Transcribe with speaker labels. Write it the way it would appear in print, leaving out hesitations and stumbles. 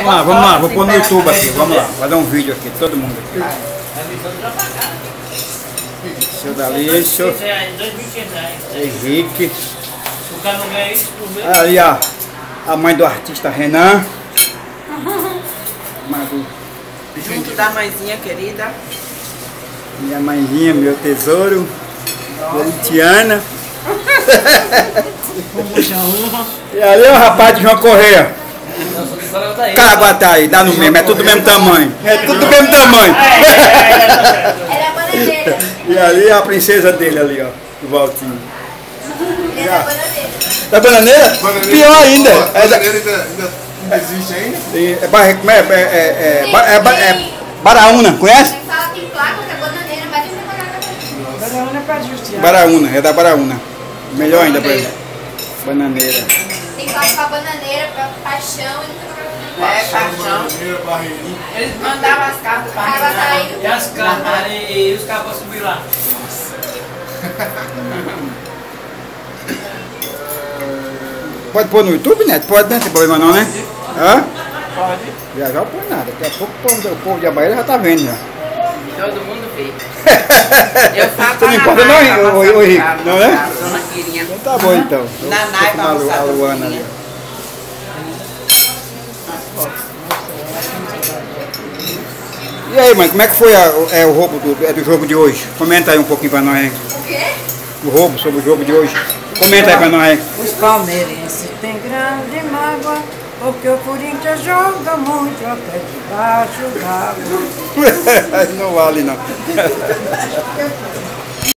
Speaker 1: vamos lá, vou pôr no YouTube aqui, vamos lá, vai dar um vídeo aqui, todo mundo aqui. Seu Dalício, Henrique, ali a mãe do artista Renan,
Speaker 2: junto da mãezinha querida,
Speaker 1: minha mãezinha, meu tesouro, Veritiana. E ali é o rapaz de João Correia. Caraguatá, dá no mesmo, é tudo do mesmo tamanho. É tudo do mesmo tamanho.
Speaker 3: Era a bananeira.
Speaker 1: E ali é a princesa dele ali, ó, o Valtinho.
Speaker 3: Era a bananeira.
Speaker 1: Da bananeira? Pior ainda.
Speaker 4: A bananeira ainda existe ainda?
Speaker 1: É Baraúna, conhece?
Speaker 3: Tem fala, tem placa que é bananeira, mas tem que pagar.
Speaker 2: Baraúna pra Justiça.
Speaker 1: Baraúna, é da Baraúna. Melhor ainda pra ele. Bananeira.
Speaker 3: Tem placa pra bananeira, pra paixão e nunca
Speaker 2: Paixão. Eles mandavam as cartas pra Renan.
Speaker 5: E as cartas, e os caras pra subir lá.
Speaker 1: Pode pôr no YouTube, Neto? Pode, né? Não tem problema não, né? Hã?
Speaker 2: Pode.
Speaker 1: Já põe nada. Daqui a pouco o povo de Abaíra já tá vendo já.
Speaker 2: Todo mundo vê. Eu falo
Speaker 1: Você não importa não, ô Henrique? Não, né?
Speaker 2: Dona Quirinha.
Speaker 1: Então tá bom então.
Speaker 2: Nanai pra almoçar
Speaker 1: a Luana ali. E aí, mãe, como é que foi o roubo do jogo de hoje? Comenta aí um pouquinho pra nós, hein?
Speaker 3: O quê?
Speaker 1: O roubo, sobre o jogo de hoje. Comenta aí pra nós, hein?
Speaker 6: Os palmeirenses têm grande mágoa, porque o Corinthians joga muito até debaixo d'água.
Speaker 1: Não vale não.